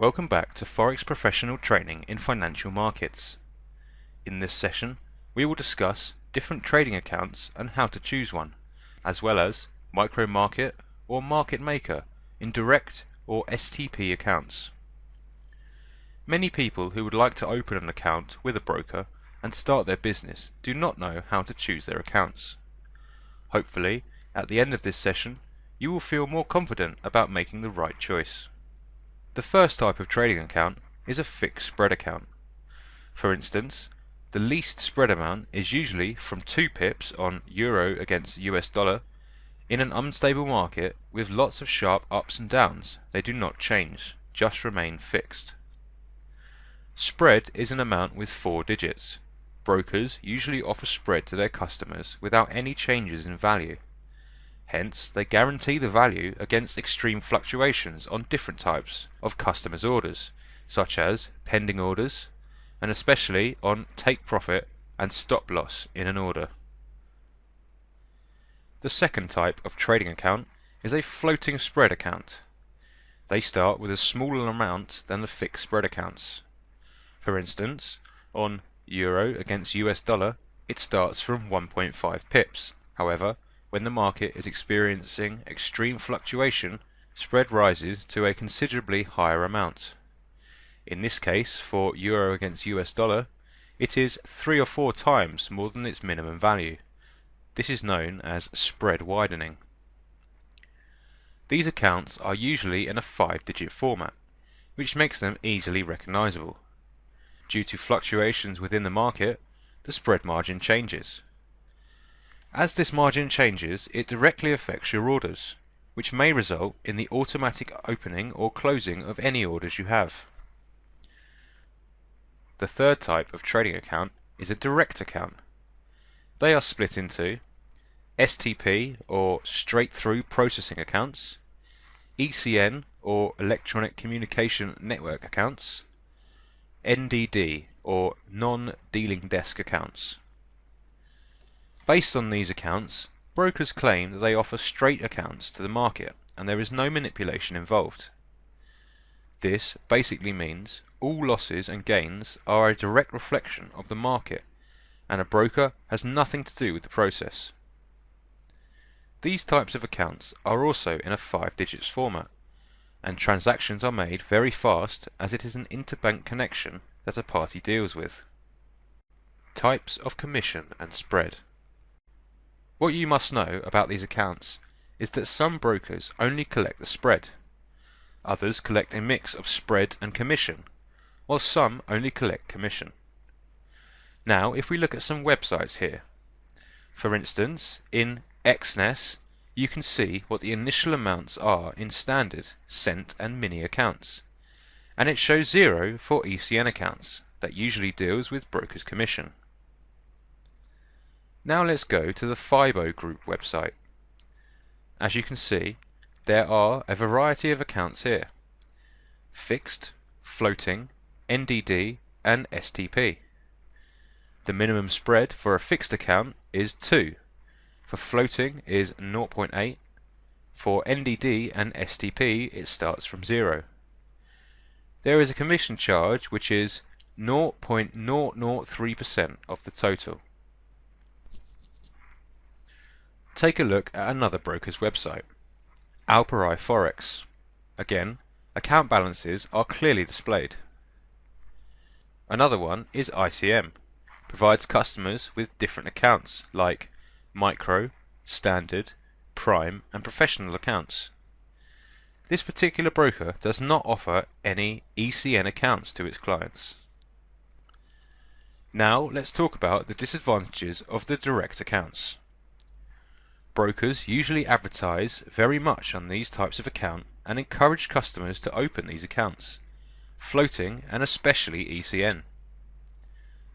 Welcome back to Forex Professional Training in Financial Markets. In this session, we will discuss different trading accounts and how to choose one, as well as micro market or market maker in direct or STP accounts. Many people who would like to open an account with a broker and start their business do not know how to choose their accounts. Hopefully, at the end of this session, you will feel more confident about making the right choice. The first type of trading account is a fixed spread account. For instance, the least spread amount is usually from 2 pips on euro against US dollar. In an unstable market with lots of sharp ups and downs, they do not change, just remain fixed. Spread is an amount with 4 digits. Brokers usually offer spread to their customers without any changes in value. Hence, they guarantee the value against extreme fluctuations on different types of customers' orders, such as pending orders, and especially on take profit and stop loss in an order. The second type of trading account is a floating spread account. They start with a smaller amount than the fixed spread accounts. For instance, on euro against US dollar, it starts from 1.5 pips. However, when the market is experiencing extreme fluctuation, spread rises to a considerably higher amount. In this case, for euro against US dollar, it is 3 or 4 times more than its minimum value. This is known as spread widening. These accounts are usually in a 5-digit format, which makes them easily recognizable. Due to fluctuations within the market, the spread margin changes. As this margin changes, it directly affects your orders, which may result in the automatic opening or closing of any orders you have. The third type of trading account is a direct account. They are split into STP or straight-through processing accounts, ECN or electronic communication network accounts, NDD or non-dealing desk accounts. Based on these accounts, brokers claim that they offer straight accounts to the market and there is no manipulation involved. This basically means all losses and gains are a direct reflection of the market and a broker has nothing to do with the process. These types of accounts are also in a 5 digits format and transactions are made very fast as it is an interbank connection that a party deals with. Types of commission and spread. What you must know about these accounts is that some brokers only collect the spread. Others collect a mix of spread and commission, while some only collect commission. Now, if we look at some websites here, for instance, in XNES, you can see what the initial amounts are in standard, cent and mini accounts, and it shows 0 for ECN accounts, that usually deals with broker's commission. Now let's go to the FIBO Group website. As you can see, there are a variety of accounts here: fixed, floating, NDD and STP. The minimum spread for a fixed account is 2, for floating is 0.8, for NDD and STP it starts from 0. There is a commission charge which is 0.003% of the total. Take a look at another broker's website, PFOREX. Again, account balances are clearly displayed. Another one is ICM, provides customers with different accounts like micro, standard, prime and professional accounts. This particular broker does not offer any ECN accounts to its clients. Now let's talk about the disadvantages of the direct accounts. Brokers usually advertise very much on these types of account and encourage customers to open these accounts, floating and especially ECN.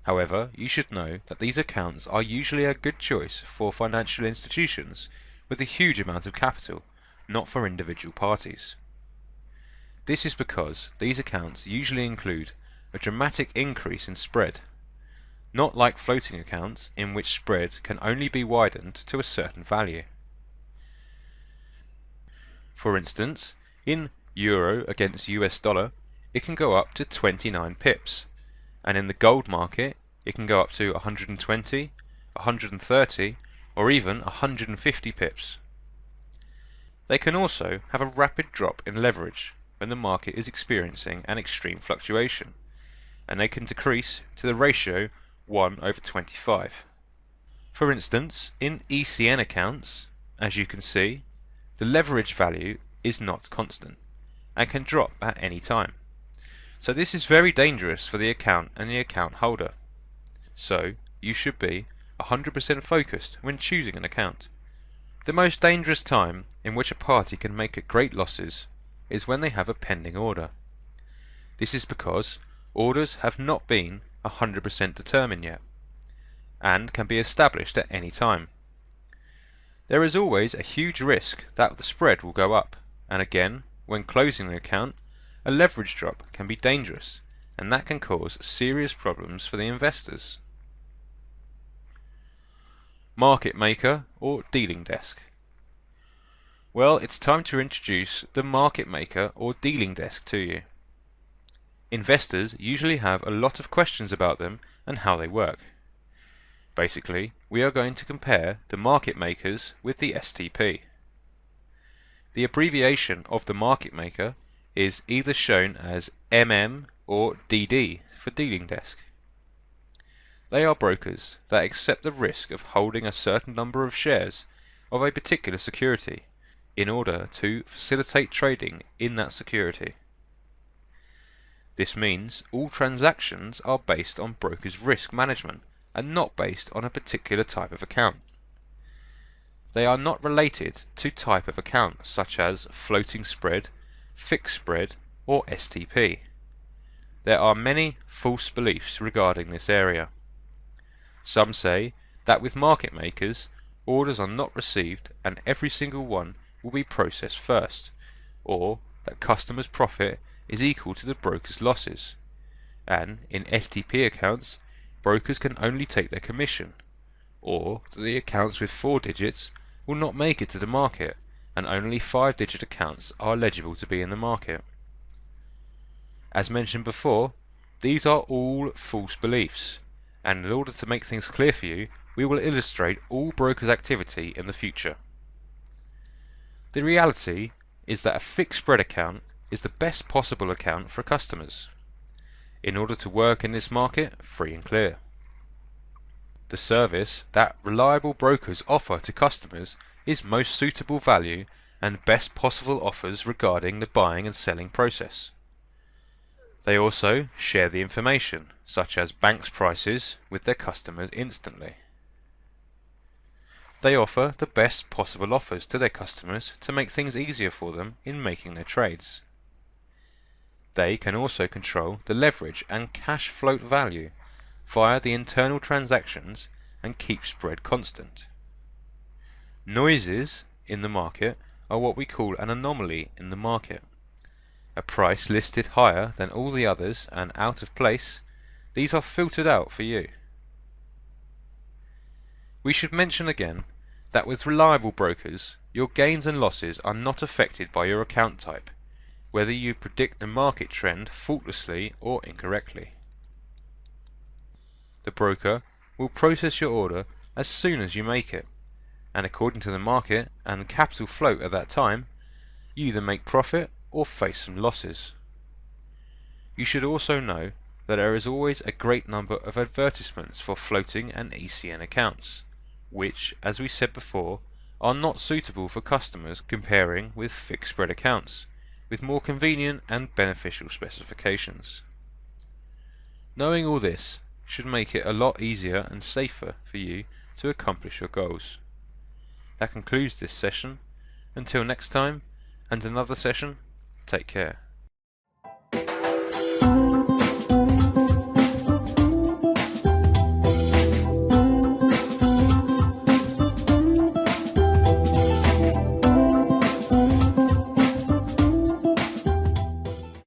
However, you should know that these accounts are usually a good choice for financial institutions with a huge amount of capital, not for individual parties. This is because these accounts usually include a dramatic increase in spread, not like floating accounts in which spread can only be widened to a certain value. For instance, in euro against US dollar, it can go up to 29 pips, and in the gold market it can go up to 120, 130, or even 150 pips. They can also have a rapid drop in leverage when the market is experiencing an extreme fluctuation, and they can decrease to the ratio 1/25. For instance, in ECN accounts, as you can see, the leverage value is not constant and can drop at any time. So this is very dangerous for the account and the account holder. So you should be 100% focused when choosing an account. The most dangerous time in which a party can make great losses is when they have a pending order. This is because orders have not been 100% determined yet, and can be established at any time. There is always a huge risk that the spread will go up, and again, when closing an account, a leverage drop can be dangerous, and that can cause serious problems for the investors. Market maker or dealing desk. Well, it's time to introduce the market maker or dealing desk to you. Investors usually have a lot of questions about them and how they work. Basically, we are going to compare the market makers with the STP. The abbreviation of the market maker is either shown as MM or DD for dealing desk. They are brokers that accept the risk of holding a certain number of shares of a particular security in order to facilitate trading in that security. This means all transactions are based on brokers' risk management and not based on a particular type of account. They are not related to type of account such as floating spread, fixed spread, or STP. There are many false beliefs regarding this area. Some say that with market makers, orders are not received and every single one will be processed first, or that customers' profit is equal to the broker's losses, and in STP accounts, brokers can only take their commission, or that the accounts with 4 digits will not make it to the market, and only 5-digit accounts are eligible to be in the market. As mentioned before, these are all false beliefs, and in order to make things clear for you, we will illustrate all brokers' activity in the future. The reality is that a fixed spread account is the best possible account for customers, in order to work in this market free and clear. The service that reliable brokers offer to customers is most suitable value and best possible offers regarding the buying and selling process. They also share the information, such as banks' prices, with their customers instantly. They offer the best possible offers to their customers to make things easier for them in making their trades. They can also control the leverage and cash float value via the internal transactions and keep spread constant. Noises in the market are what we call an anomaly in the market. A price listed higher than all the others and out of place, these are filtered out for you. We should mention again that with reliable brokers, your gains and losses are not affected by your account type, whether you predict the market trend faultlessly or incorrectly. The broker will process your order as soon as you make it, and according to the market and the capital float at that time, you either make profit or face some losses. You should also know that there is always a great number of advertisements for floating and ECN accounts, which, as we said before, are not suitable for customers comparing with fixed spread accounts, with more convenient and beneficial specifications. Knowing all this should make it a lot easier and safer for you to accomplish your goals. That concludes this session. Until next time, and another session, take care.